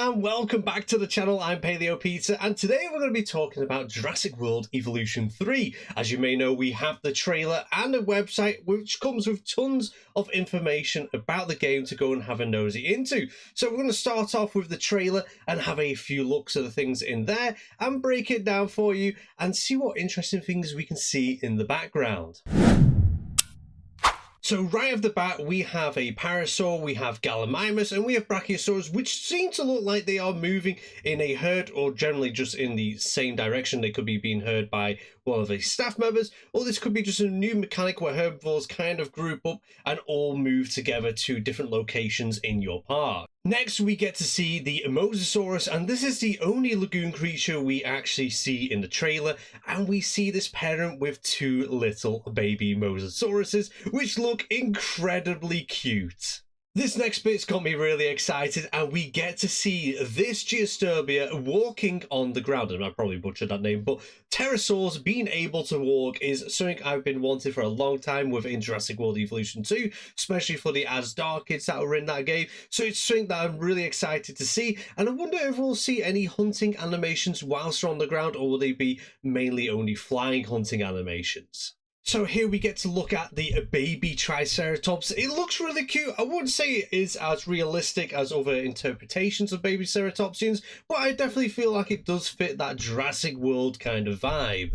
and welcome back to the channel. I'm Paleo Pizza, and today we're going to be talking about Jurassic World Evolution 3. As you may know, we have the trailer and a website which comes with tons of information about the game to go and have a nosy into. So we're going to start off with the trailer and have a few looks at the things in there and break it down for you and see what interesting things we can see in the background. So right off the bat, we have a Parasaur, we have Gallimimus, and we have Brachiosaurus, which seem to look like they are moving in a herd, or generally just in the same direction. They could be being herded by one of the staff members, or this could be just a new mechanic where herbivores kind of group up and all move together to different locations in your park. Next, we get to see the Mosasaurus, and this is the only lagoon creature we actually see in the trailer, and we see this parent with two little baby Mosasauruses, which look incredibly cute. This next bit's got me really excited, and we get to see this Geosturbia walking on the ground. And I probably butchered that name, but pterosaurs being able to walk is something I've been wanting for a long time within Jurassic World Evolution 2, especially for the Asdar kids that were in that game. So it's something that I'm really excited to see, and I wonder if we'll see any hunting animations whilst they're on the ground, or will they be mainly only flying hunting animations? So here we get to look at the baby Triceratops. It looks really cute. I wouldn't say it is as realistic as other interpretations of baby ceratopsians, but I definitely feel like it does fit that Jurassic World kind of vibe.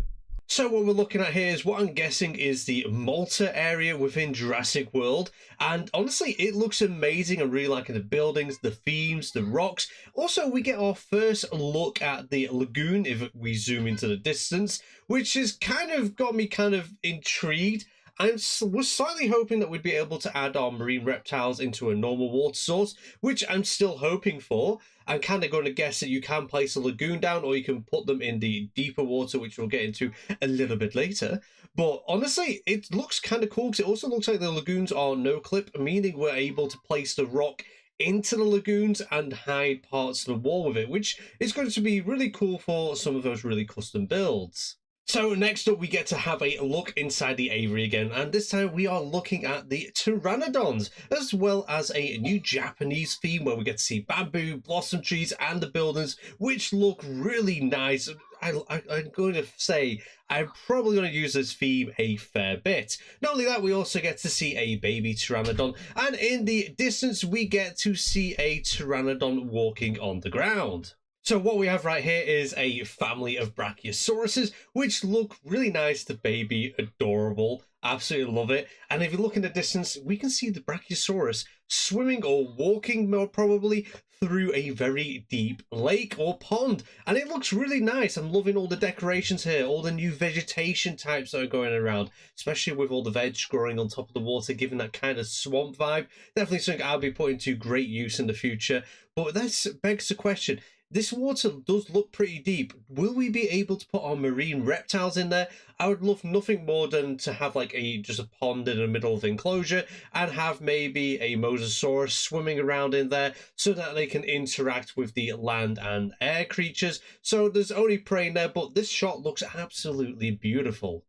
So what we're looking at here is what I'm guessing is the Malta area within Jurassic World, and honestly it looks amazing. I'm really liking the buildings, the themes, the rocks. Also, we get our first look at the lagoon if we zoom into the distance, which has kind of got me kind of intrigued. I was slightly hoping that we'd be able to add our marine reptiles into a normal water source, which I'm still hoping for. I'm kind of going to guess that you can place a lagoon down, or you can put them in the deeper water, which we'll get into a little bit later. But honestly, it looks kind of cool because it also looks like the lagoons are no clip, meaning we're able to place the rock into the lagoons and hide parts of the wall with it, which is going to be really cool for some of those really custom builds. So next up, we get to have a look inside the aviary again, and this time we are looking at the Pteranodons, as well as a new Japanese theme where we get to see bamboo, blossom trees, and the buildings, which look really nice. I'm going to say I'm probably going to use this theme a fair bit. Not only that, we also get to see a baby Pteranodon, and in the distance we get to see a Pteranodon walking on the ground. So what we have right here is a family of Brachiosauruses, which look really nice to baby, adorable, absolutely love it. And if you look in the distance, we can see the Brachiosaurus swimming or walking more probably through a very deep lake or pond. And it looks really nice. I'm loving all the decorations here, all the new vegetation types that are going around, especially with all the veg growing on top of the water, giving that kind of swamp vibe. Definitely something I'll be putting to great use in the future. But this begs the question, this water does look pretty deep. Will we be able to put our marine reptiles in there? I would love nothing more than to have like just a pond in the middle of the enclosure and have maybe a Mosasaurus swimming around in there so that they can interact with the land and air creatures. So there's only prey in there, but this shot looks absolutely beautiful.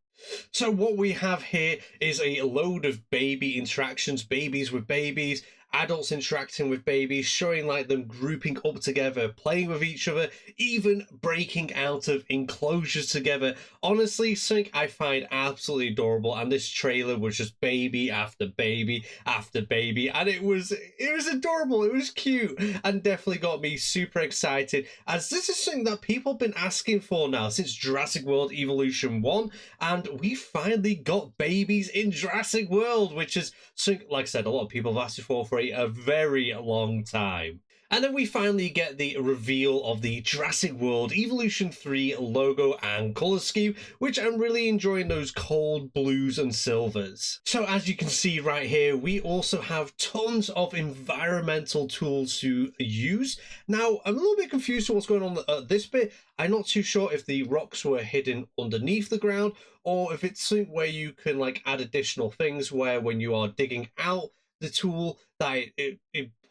So what we have here is a load of baby interactions, babies with babies, adults interacting with babies, showing like them grouping up together, playing with each other, even breaking out of enclosures together. Honestly, something I find absolutely adorable, and this trailer was just baby after baby after baby, and it was adorable, it was cute, and definitely got me super excited, as this is something that people have been asking for now since Jurassic World Evolution 1, and we finally got babies in Jurassic World, which is something, like I said, a lot of people have asked for a very long time. And then we finally get the reveal of the Jurassic World Evolution 3 logo and colour scheme, which I'm really enjoying, those cold blues and silvers. So as you can see right here, we also have tons of environmental tools to use. Now, I'm a little bit confused with what's going on at this bit. I'm not too sure if the rocks were hidden underneath the ground, or if it's something where you can like add additional things where when you are digging out the tool that it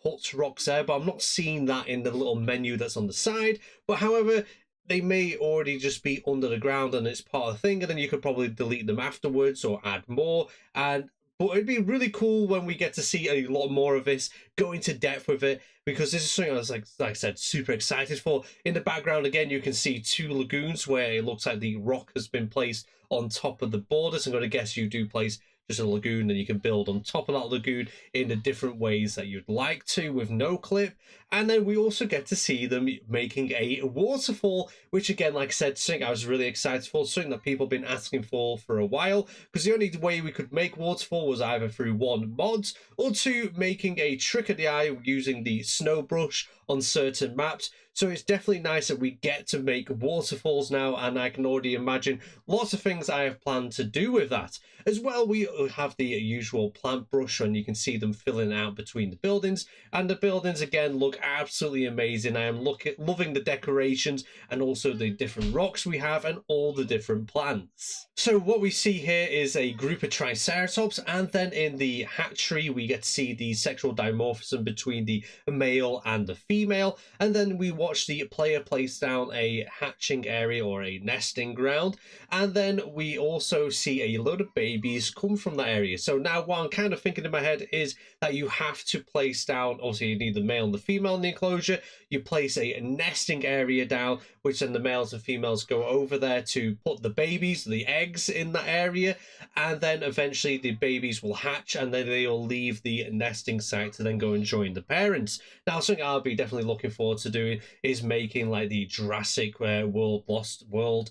puts rocks there, but I'm not seeing that in the little menu that's on the side. But however, they may already just be under the ground and it's part of the thing, and then you could probably delete them afterwards or add more. And but it'd be really cool when we get to see a lot more of this, go into depth with it, because this is something I was, like I said, super excited for. In the background, again, you can see 2 lagoons where it looks like the rock has been placed on top of the borders. I'm going to guess you do place just a lagoon, and you can build on top of that lagoon in the different ways that you'd like to with no clip. And then we also get to see them making a waterfall, which again, like I said, something I was really excited for, something that people have been asking for a while, because the only way we could make waterfall was either through 1, mods, or 2, making a trick of the eye using the snow brush on certain maps. So it's definitely nice that we get to make waterfalls now, and I can already imagine lots of things I have planned to do with that. As well, we have the usual plant brush, and you can see them filling out between the buildings, and the buildings again look absolutely amazing. I am loving the decorations and also the different rocks we have and all the different plants. So what we see here is a group of triceratops, and then in the hatchery we get to see the sexual dimorphism between the male and the female, and then we watch the player place down a hatching area or a nesting ground, and then we also see a load of babies come from that area. So now what I'm kind of thinking in my head is that you have to place down, obviously you need the male and the female in the enclosure, you place a nesting area down, which then the males and females go over there to put the babies, the eggs in that area, and then eventually the babies will hatch, and then they'll leave the nesting site to then go and join the parents. Now something I'll be definitely looking forward to doing is making like the Jurassic World, Lost World,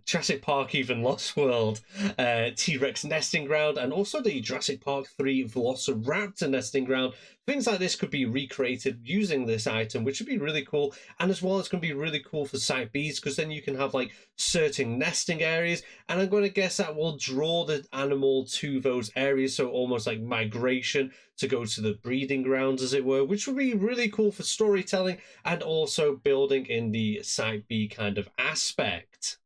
Jurassic Park even Lost World T-Rex nesting ground, and also the Jurassic Park 3 Velociraptor nesting ground. Things like this could be recreated using this item, which would be really cool. And as well, it's going to be really cool for Site Bs, because then you can have like certain nesting areas, and I'm going to guess that will draw the animal to those areas, so almost like migration to go to the breeding grounds, as it were, which would be really cool for storytelling and also building in the Site B kind of aspect.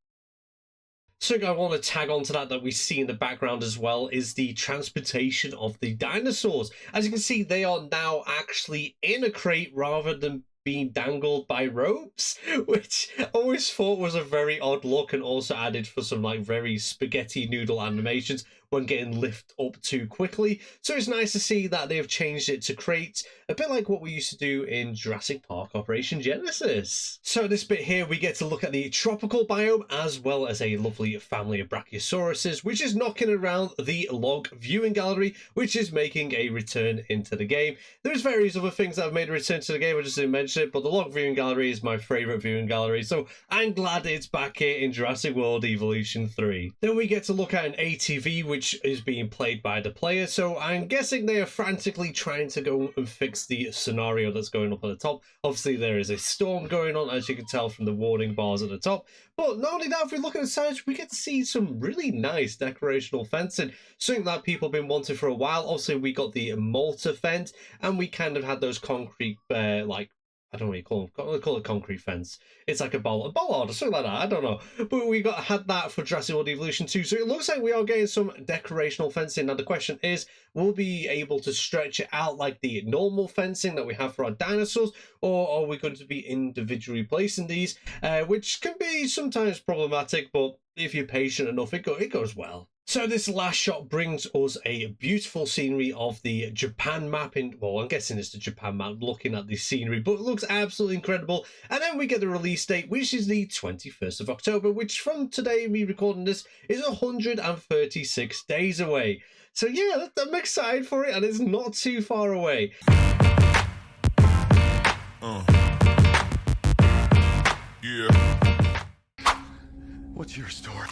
Something I want to tag on to that we see in the background as well is the transportation of the dinosaurs. As you can see, they are now actually in a crate rather than being dangled by ropes, which I always thought was a very odd look, and also added for some like very spaghetti noodle animations when getting lifted up too quickly. So it's nice to see that they have changed it to crates, a bit like what we used to do in Jurassic Park Operation Genesis. So this bit here, we get to look at the tropical biome, as well as a lovely family of Brachiosauruses, which is knocking around the log viewing gallery, which is making a return into the game. There's various other things that have made a return to the game, I just didn't mention it, but the log viewing gallery is my favourite viewing gallery, so I'm glad it's back here in Jurassic World Evolution 3. Then we get to look at an ATV, which is being played by the player, so I'm guessing they are frantically trying to go and fix the scenario that's going up at the top. Obviously there is a storm going on, as you can tell from the warning bars at the top, but not only that, if we look at the sides, we get to see some really nice decorational fencing, something that people have been wanting for a while. Also, we got the Malta fence, and we kind of had those concrete like, I don't know what you call them. I call it concrete fence. It's like a bollard or something like that. I don't know. But we had that for Jurassic World Evolution 2. So it looks like we are getting some decorational fencing. Now the question is, will we be able to stretch it out like the normal fencing that we have for our dinosaurs? Or are we going to be individually placing these? Which can be sometimes problematic, but if you're patient enough, it goes well. So this last shot brings us a beautiful scenery of the Japan map well, I'm guessing it's the Japan map looking at the scenery, but it looks absolutely incredible. And then we get the release date, which is the 21st of October, which from today, me recording this, is 136 days away. So yeah, I'm excited for it, and it's not too far away. Yeah. What's your story?